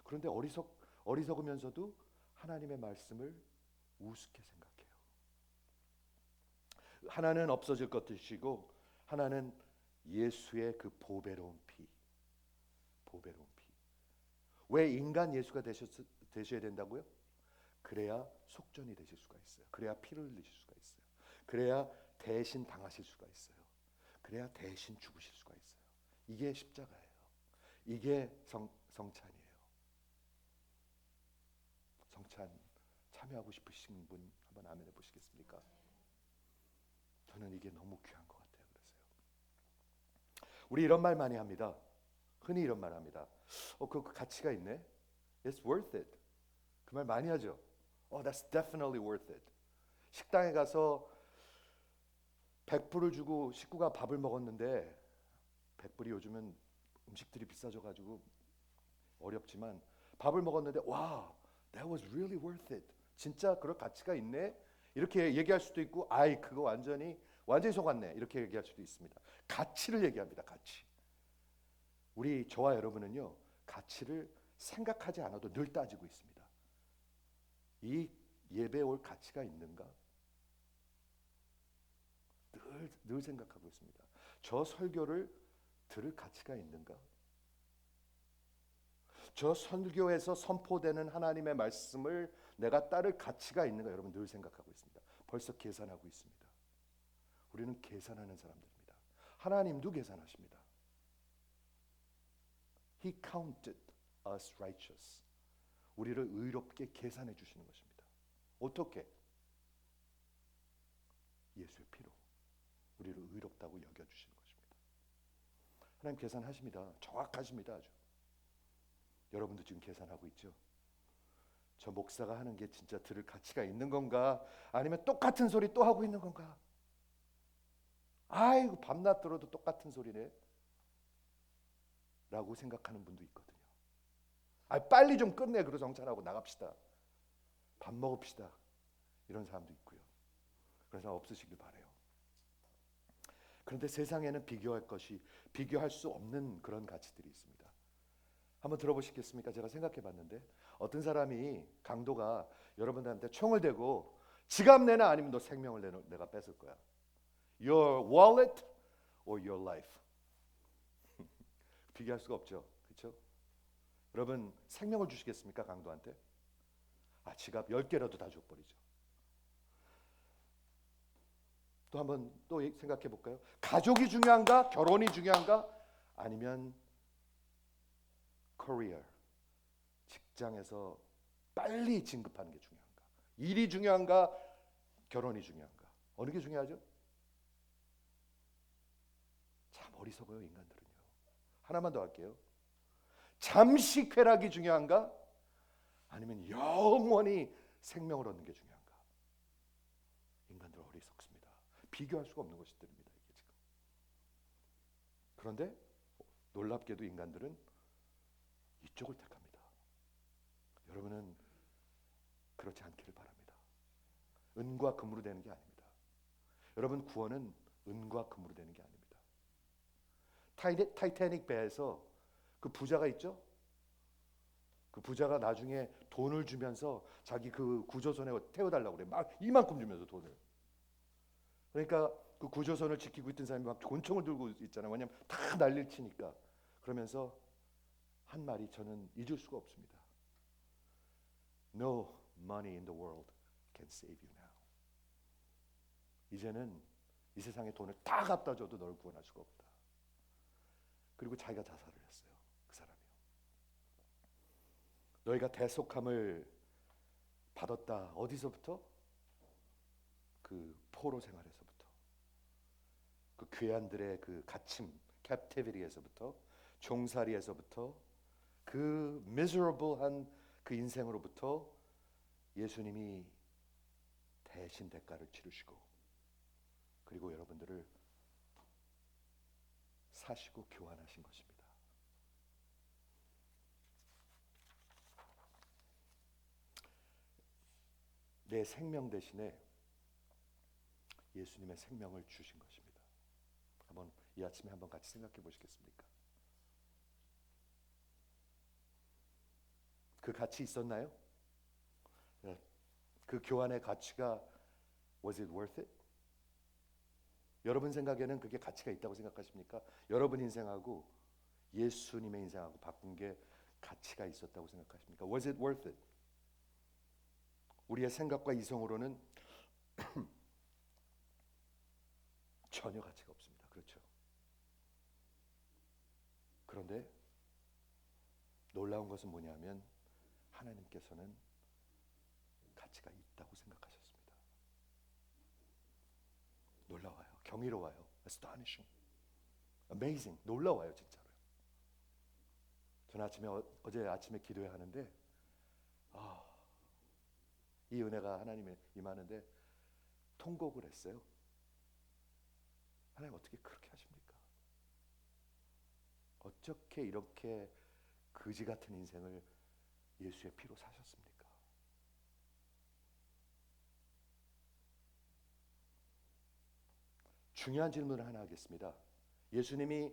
그런데 어리석으면서도 하나님의 말씀을 우습게 생각해요. 하나는 없어질 것이고, 하나는 예수의 그 보배로운 피. 보배로운 피. 왜 인간 예수가 되셔야 된다고요? 그래야 속전이 되실 수가 있어요. 그래야 피를 흘리실 수가 있어요. 그래야 대신 당하실 수가 있어요. 그래야 대신 죽으실 수가 있어요. 이게 십자가예요. 이게 성찬이에요. 성찬 참여하고 싶으신 분 한번 아멘 해보시겠습니까? 저는 이게 너무 귀한 것 같아요. 그래서요. 우리 이런 말 많이 합니다. 흔히 이런 말 합니다. 그 가치가 있네. It's worth it. 그 말 많이 하죠. That's definitely worth it. 식당에 가서 100불을 주고 식구가 밥을 먹었는데, 100불이 요즘은 음식들이 비싸져가지고 어렵지만 밥을 먹었는데, 와, that was really worth it. 진짜 그럴 가치가 있네. 이렇게 얘기할 수도 있고, 그거 완전히 속았네. 이렇게 얘기할 수도 있습니다. 가치를 얘기합니다. 가치. 저와 여러분은요, 가치를 생각하지 않아도 늘 따지고 있습니다. 이 예배에 올 가치가 있는가? 늘 생각하고 있습니다. 저 설교를 들을 가치가 있는가? 저 설교에서 선포되는 하나님의 말씀을 내가 따를 가치가 있는가? 여러분 늘 생각하고 있습니다. 벌써 계산하고 있습니다. 우리는 계산하는 사람들입니다. 하나님도 계산하십니다. He counted us righteous. 우리를 의롭게 계산해 주시는 것입니다. 어떻게? 예수의 피로 우리를 의롭다고 여겨주시는 것입니다. 하나님 계산하십니다. 정확하십니다. 아주. 여러분도 지금 계산하고 있죠? 저 목사가 하는 게 진짜 들을 가치가 있는 건가? 아니면 똑같은 소리 또 하고 있는 건가? 아이고 밤낮 들어도 똑같은 소리네 라고 생각하는 분도 있거든요. 빨리 좀 끝내. 그러고 정찬하고 나갑시다. 밥 먹읍시다. 이런 사람도 있고요. 그런 사람 없으시길 바라요. 그런데 세상에는 비교할 수 없는 그런 가치들이 있습니다. 한번 들어보시겠습니까? 제가 생각해 봤는데, 어떤 사람이 강도가 여러분들한테 총을 대고 지갑 내놔, 아니면 너 생명을 내가 뺏을 거야. Your wallet or your life. 비교할 수가 없죠. 그렇죠? 여러분 생명을 주시겠습니까? 강도한테? 지갑 10개라도 다 줘버리죠. 또 한번 생각해 볼까요? 가족이 중요한가? 결혼이 중요한가? 아니면 career, 직장에서 빨리 진급하는 게 중요한가? 일이 중요한가? 결혼이 중요한가? 어느 게 중요하죠? 참 어리석어요, 인간들은요. 하나만 더 할게요. 잠시 쾌락이 중요한가? 아니면 영원히 생명을 얻는 게 중요한가? 인간들은 어리석습니다. 비교할 수가 없는 것들입니다, 이게 지금. 그런데 놀랍게도 인간들은 이쪽을 택합니다. 여러분은 그렇지 않기를 바랍니다. 은과 금으로 되는 게 아닙니다. 여러분, 구원은 은과 금으로 되는 게 아닙니다. 타이타닉 배에서 그 부자가 있죠? 그 부자가 나중에 돈을 주면서 자기 그 구조선에 태워달라고 그래. 막 이만큼 주면서 돈을. 그러니까 그 구조선을 지키고 있던 사람이 막 권총을 들고 있잖아요. 왜냐면 다 난리를 치니까. 그러면서 한 말이 저는 잊을 수가 없습니다. No money in the world can save you now. 이제는 이 세상의 돈을 다 갖다 줘도 너를 구원할 수가 없다. 그리고 자기가 자살을 했어요. 그 사람이요. 너희가 대속함을 받았다. 어디서부터? 그 포로 생활에서부터. 그 괴한들의 그 갇힘, captivity에서부터, 종살이에서부터, 그 miserable한 그 인생으로부터 예수님이 대신 대가를 치르시고, 그리고 여러분들을 사시고 교환하신 것입니다. 내 생명 대신에 예수님의 생명을 주신 것입니다. 한번 이 아침에 한번 같이 생각해 보시겠습니까? 그 가치 있었나요? 그 교환의 가치가 was it worth it? 여러분 생각에는 그게 가치가 있다고 생각하십니까? 여러분 인생하고 예수님의 인생하고 바꾼 게 가치가 있었다고 생각하십니까? Was it worth it? 우리의 생각과 이성으로는 전혀 가치가 없습니다. 그렇죠? 그런데 놀라운 것은 뭐냐면 하나님께서는 가치가 있다고 생각하셨습니다. 놀라워요. 경이로워요. Astonishing. Amazing. 놀라워요, 진짜로요. 저는 어제 아침에 기도해야 하는데 이 은혜가 하나님의 임하는데 통곡을 했어요. 하나님 어떻게 그렇게 하십니까? 어떻게 이렇게 거지 같은 인생을 예수의 피로 사셨습니까? 중요한 질문을 하나 하겠습니다. 예수님이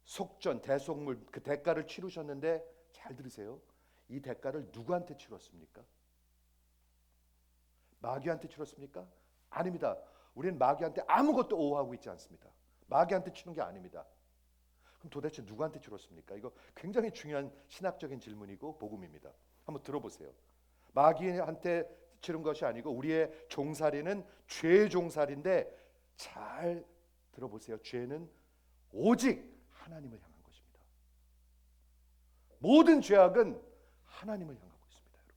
속전, 대속물, 그 대가를 치르셨는데 잘 들으세요. 이 대가를 누구한테 치렀습니까? 마귀한테 치렀습니까? 아닙니다. 우리는 마귀한테 아무것도 오하고 있지 않습니다. 마귀한테 치는 게 아닙니다. 그럼 도대체 누구한테 치렀습니까? 이거 굉장히 중요한 신학적인 질문이고 복음입니다. 한번 들어보세요. 마귀한테 치른 것이 아니고 우리의 종살이는 죄의 종살인데 잘 들어보세요. 죄는 오직 하나님을 향한 것입니다. 모든 죄악은 하나님을 향하고 있습니다, 여러분.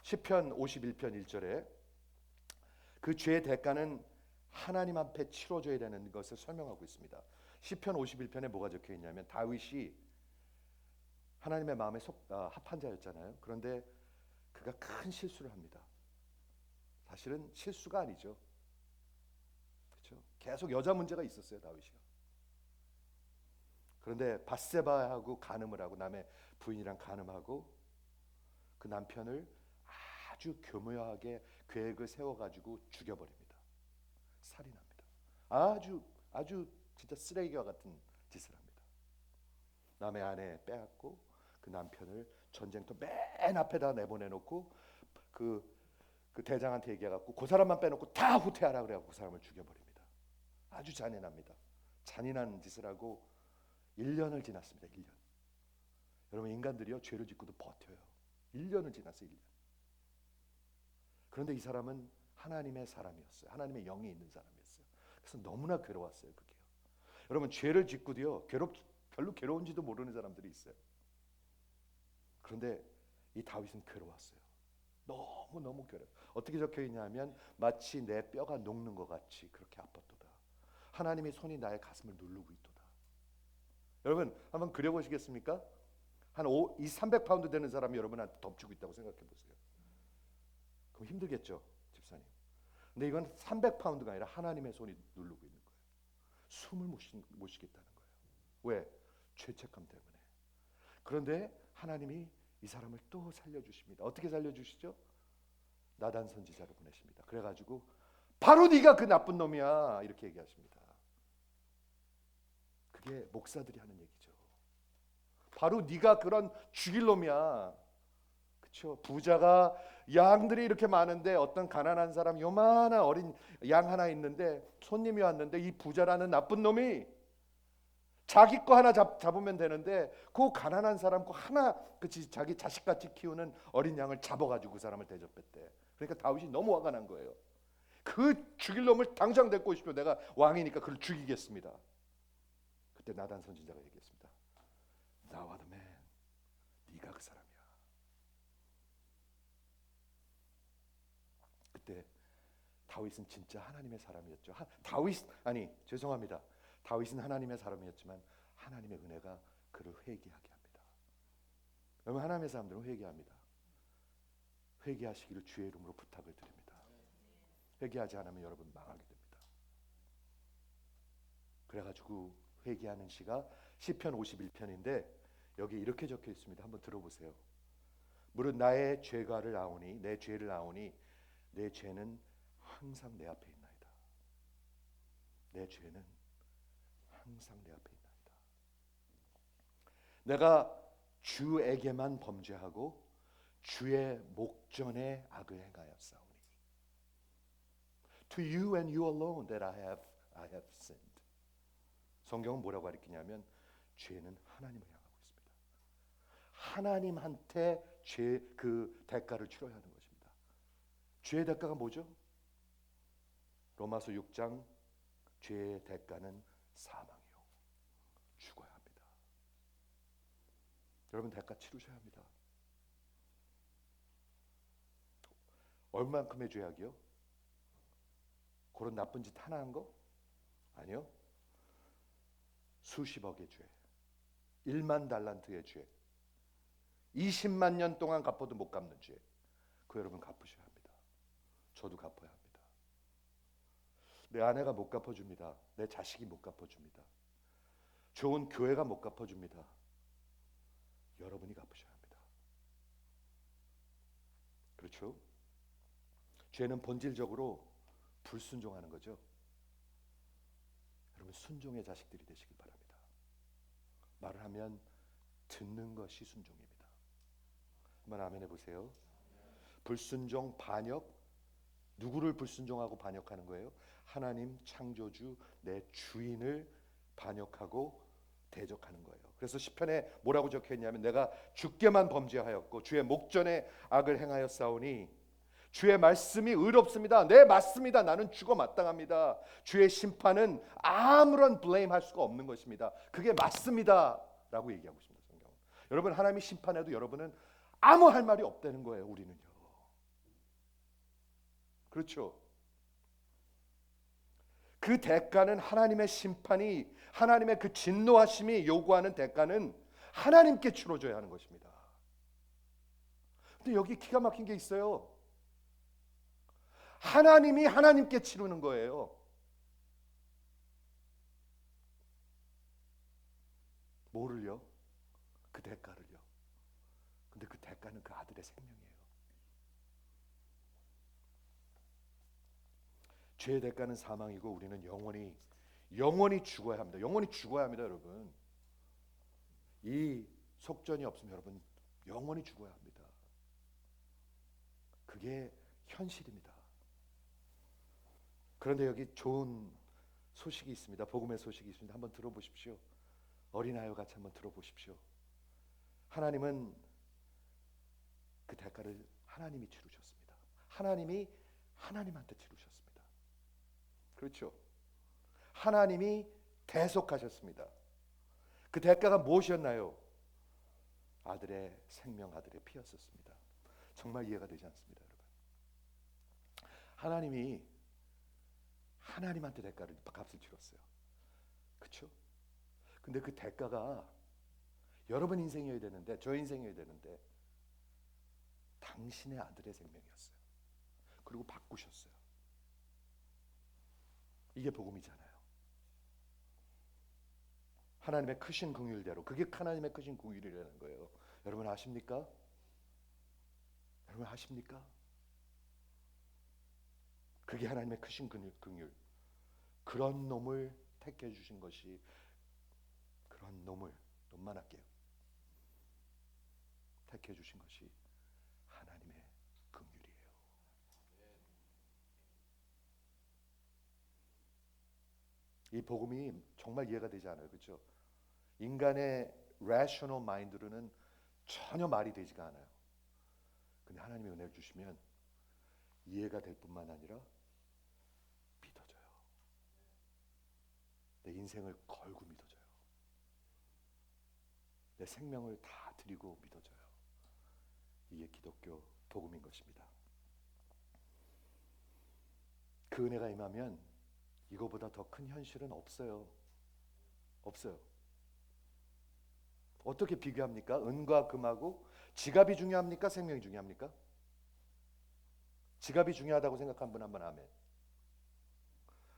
시편 51편 1절에 그 죄의 대가는 하나님 앞에 치러져야 되는 것을 설명하고 있습니다. 시편 51편에 뭐가 적혀 있냐면 다윗이 하나님의 마음에 합한 자였잖아요. 그런데 그가 큰 실수를 합니다. 사실은 실수가 아니죠. 그렇죠? 계속 여자 문제가 있었어요, 다윗이요. 그런데 밧세바하고 간음을 하고 남의 부인이랑 간음하고 그 남편을 아주 교묘하게 계획을 세워가지고 죽여버립니다. 살인합니다. 아주 진짜 쓰레기와 같은 짓을 합니다. 남의 아내 빼앗고 그 남편을 전쟁터 맨 앞에다 내보내놓고 그 대장한테 얘기해갖고 그 사람만 빼놓고 다 후퇴하라 그래갖고 그 사람을 죽여버립니다. 아주 잔인합니다. 잔인한 짓을 하고 1년을 지났습니다. 1년. 여러분 인간들이요 죄를 짓고도 버텨요. 1년을 지났어요. 1년. 그런데 이 사람은 하나님의 사람이었어요. 하나님의 영이 있는 사람이었어요. 그래서 너무나 괴로웠어요. 그게요. 여러분 죄를 짓고도요 별로 괴로운지도 모르는 사람들이 있어요. 그런데 이 다윗은 괴로웠어요. 너무 괴로워. 어떻게 적혀 있냐면 마치 내 뼈가 녹는 것 같이 그렇게 아팠도다. 하나님의 손이 나의 가슴을 누르고 있도다. 여러분 한번 그려보시겠습니까? 한 300파운드 되는 사람이 여러분한테 덮치고 있다고 생각해 보세요. 그럼 힘들겠죠, 집사님. 근데 이건 300파운드가 아니라 하나님의 손이 누르고 있는 거예요. 숨을 못 쉬겠다는 거예요. 왜? 죄책감 때문에. 그런데 하나님이 이 사람을 또 살려주십니다. 어떻게 살려주시죠? 나단 선지자를 보내십니다. 그래가지고 바로 네가 그 나쁜 놈이야 이렇게 얘기하십니다. 그게 목사들이 하는 얘기죠. 바로 네가 그런 죽일 놈이야. 그렇죠? 부자가 양들이 이렇게 많은데 어떤 가난한 사람 요만한 어린 양 하나 있는데 손님이 왔는데 이 부자라는 나쁜 놈이 자기 거 하나 잡으면 되는데 그 가난한 사람 거 하나 그치 자기 자식같이 키우는 어린 양을 잡아가지고 그 사람을 대접했대. 그러니까 다윗이 너무 화가 난 거예요. 그 죽일 놈을 당장 데리고 오십시오. 내가 왕이니까 그를 죽이겠습니다. 그때 나단 선지자가 얘기했습니다. Thou art the man. 네가 그 사람이야. 그때 다윗은 진짜 하나님의 사람이었죠. 죄송합니다. 다윗은 하나님의 사람이었지만 하나님의 은혜가 그를 회개하게 합니다. 여러분 하나님의 사람들은 회개합니다. 회개하시기를 주의 이름으로 부탁을 드립니다. 회개하지 않으면 여러분 망하게 됩니다. 그래가지고 회개하는 시가 시편 51편인데 여기 이렇게 적혀 있습니다. 한번 들어보세요. 무릇 나의 죄가를 아오니 내 죄를 아오니 내 죄는 항상 내 앞에 있나이다. 내 죄는 항상 내 앞에 있나이다. 내가 주에게만 범죄하고 주의 목전에 악을 행하였사오니 To you and you alone that I have sinned. 성경은 뭐라고 가르치냐면 죄는 하나님을 향하고 있습니다. 하나님한테 죄 그 대가를 치러야 하는 것입니다. 죄의 대가가 뭐죠? 로마서 6장 죄의 대가는 사망이요 죽어야 합니다. 여러분 대가 치르셔야 합니다. 얼만큼의 죄악이요? 그런 나쁜 짓 하나 한 거? 아니요. 수십억의 죄, 1만 달란트의 죄, 20만 년 동안 갚아도 못 갚는 죄, 그 여러분 갚으셔야 합니다. 저도 갚아야 합니다. 내 아내가 못 갚아줍니다. 내 자식이 못 갚아줍니다. 좋은 교회가 못 갚아줍니다. 여러분이 갚으셔야 합니다. 그렇죠? 죄는 본질적으로 불순종하는 거죠. 여러분 순종의 자식들이 되시길 바랍니다. 말을 하면 듣는 것이 순종입니다. 한번 아멘 해보세요. 불순종, 반역, 누구를 불순종하고 반역하는 거예요? 하나님 창조주 내 주인을 반역하고 대적하는 거예요. 그래서 시편에 뭐라고 적혀있냐면 내가 주께만 범죄하였고 주의 목전에 악을 행하였사오니 주의 말씀이 의롭습니다. 네 맞습니다. 나는 죽어 마땅합니다. 주의 심판은 아무런 블레임 할 수가 없는 것입니다. 그게 맞습니다 라고 얘기하고 있습니다. 성경. 여러분 하나님이 심판해도 여러분은 아무 할 말이 없다는 거예요. 우리는요. 그렇죠. 그 대가는 하나님의 심판이 하나님의 그 진노하심이 요구하는 대가는 하나님께 치러져야 하는 것입니다. 근데 여기 기가 막힌 게 있어요. 하나님이 하나님께 치르는 거예요. 뭐를요? 그 대가를요. 근데 그 대가는 그 아들의 생명이에요. 죄의 대가는 사망이고 우리는 영원히 죽어야 합니다. 영원히 죽어야 합니다, 여러분. 이 속전이 없으면 여러분 영원히 죽어야 합니다. 그게 현실입니다. 그런데 여기 좋은 소식이 있습니다. 복음의 소식이 있습니다. 한번 들어보십시오. 어린아이와 같이 한번 들어보십시오. 하나님은 그 대가를 하나님이 치르셨습니다. 하나님이 하나님한테 치르셨습니다. 그렇죠? 하나님이 대속하셨습니다. 그 대가가 무엇이었나요? 아들의 생명, 아들의 피였었습니다. 정말 이해가 되지 않습니다, 여러분. 하나님이 하나님한테 값을 치렀어요. 그렇죠? 근데 그 대가가 여러분 인생이어야 되는데, 저 인생이어야 되는데 당신의 아들의 생명이었어요. 그리고 바꾸셨어요. 이게 복음이잖아요. 하나님의 크신 긍휼대로, 그게 하나님의 크신 긍휼이라는 거예요. 여러분 아십니까? 여러분 아십니까? 그게 하나님의 크신 긍휼. 그런 놈을 택해 주신 것이, 그런 놈만 할게요. 택해 주신 것이 하나님의 긍휼이에요. 이 복음이 정말 이해가 되지 않아요. 그렇죠? 인간의 rational mind로는 전혀 말이 되지가 않아요. 근데 하나님의 은혜를 주시면 이해가 될 뿐만 아니라 믿어져요. 내 인생을 걸고 믿어져요. 내 생명을 다 드리고 믿어져요. 이게 기독교 복음인 것입니다. 그 은혜가 임하면 이거보다 더 큰 현실은 없어요. 없어요. 어떻게 비교합니까? 은과 금하고 지갑이 중요합니까? 생명이 중요합니까? 지갑이 중요하다고 생각한 분 한번 아멘.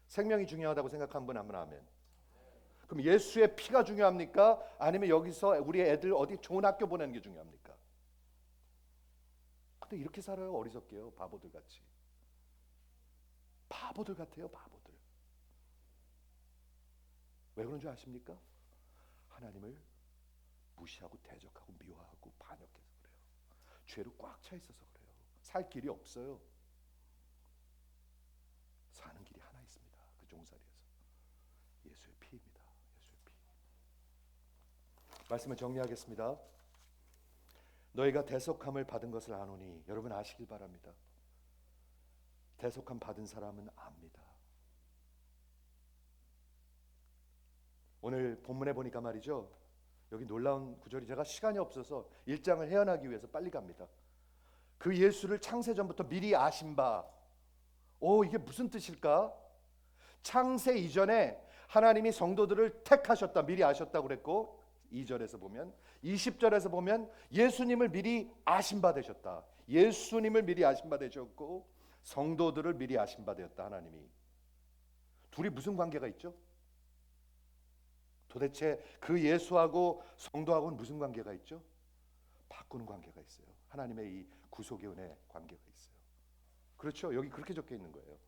생명이 중요하다고 생각한 분 한번 아멘. 그럼 예수의 피가 중요합니까? 아니면 여기서 우리 애들 어디 좋은 학교 보내는 게 중요합니까? 근데 이렇게 살아요. 어리석게요. 바보들 같이. 바보들 같아요. 바보들. 왜 그런 줄 아십니까? 하나님을 무시하고 대적하고 미워하고 반역해서 그래요. 죄로 꽉 차 있어서 그래요. 살 길이 없어요. 사는 길이 하나 있습니다. 그 종살이에서 예수의 피입니다. 예수의 피. 말씀을 정리하겠습니다. 너희가 대속함을 받은 것을 아노니, 여러분 아시길 바랍니다. 대속함 받은 사람은 압니다. 오늘 본문에 보니까 말이죠, 여기 놀라운 구절이, 제가 시간이 없어서 1장을 헤어나기 위해서 빨리 갑니다. 그 예수를 창세전부터 미리 아신 바. 이게 무슨 뜻일까? 창세 이전에 하나님이 성도들을 택하셨다, 미리 아셨다고 그랬고, 2절에서 보면, 20절에서 보면 예수님을 미리 아신 바 되셨다. 예수님을 미리 아신 바 되셨고 성도들을 미리 아신 바 되었다. 하나님이. 둘이 무슨 관계가 있죠? 도대체 그 예수하고 성도하고는 무슨 관계가 있죠? 바꾸는 관계가 있어요. 하나님의 이 구속의 은혜 관계가 있어요. 그렇죠? 여기 그렇게 적혀 있는 거예요.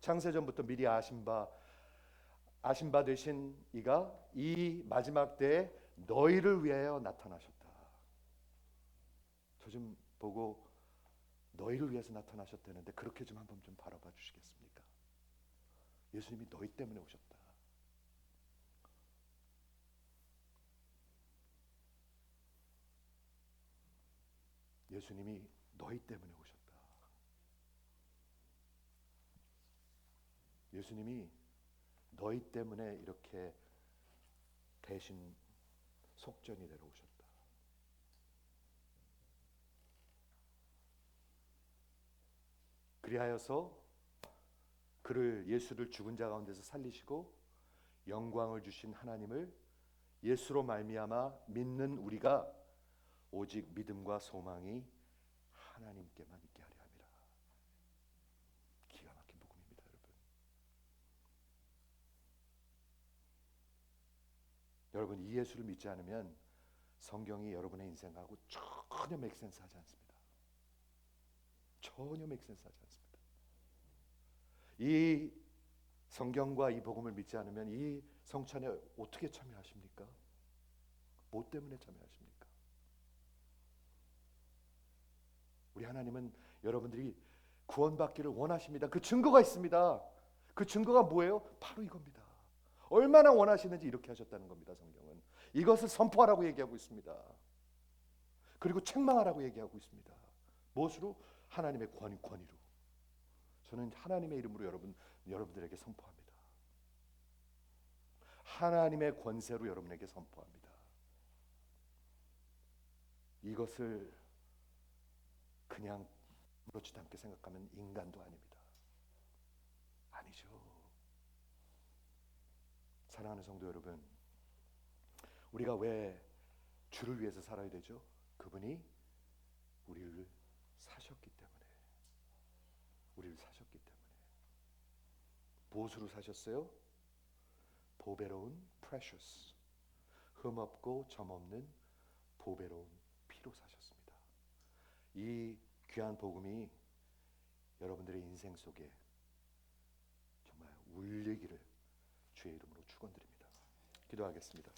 창세전부터 미리 아신 바 되신 이가 이 마지막 때에 너희를 위하여 나타나셨다. 저 좀 보고 너희를 위해서 나타나셨다는데 그렇게 좀 한번 좀 바라봐 주시겠습니까? 예수님이 너희 때문에 오셨다. 예수님이 너희 때문에 오셨다. 예수님이 너희 때문에 이렇게 대신 속전이 내려오셨다. 그리하여서 예수를 죽은 자 가운데서 살리시고 영광을 주신 하나님을 예수로 말미암아 믿는 우리가 오직 믿음과 소망이 하나님께만 있게 하려 함이라. 기가 막힌 복음입니다, 여러분. 여러분, 이 예수를 믿지 않으면 성경이 여러분의 인생하고 전혀 맥센스 하지 않습니다. 전혀 맥센스 하지 않습니다. 이 성경과 이 복음을 믿지 않으면 이 성찬에 어떻게 참여하십니까? 뭐 때문에 참여하십니까? 우리 하나님은 여러분들이 구원받기를 원하십니다. 그 증거가 있습니다. 그 증거가 뭐예요? 바로 이겁니다. 얼마나 원하시는지 이렇게 하셨다는 겁니다. 성경은 이것을 선포하라고 얘기하고 있습니다. 그리고 책망하라고 얘기하고 있습니다. 무엇으로? 하나님의 권위로. 저는 하나님의 이름으로 여러분들에게 선포합니다. 하나님의 권세로 여러분에게 선포합니다. 이것을 그냥 아무렇지도 않게 생각하면 인간도 아닙니다. 아니죠. 사랑하는 성도 여러분, 우리가 왜 주를 위해서 살아야 되죠? 그분이 우리를 사셨기 때문에. 우리를 사셨기 때문에. 무엇으로 사셨어요? 보배로운 precious, 흠없고 점없는 보배로운 피로 사셨습니다. 이 귀한 복음이 여러분들의 인생 속에 정말 울리기를 주의 이름으로 축원드립니다. 기도하겠습니다.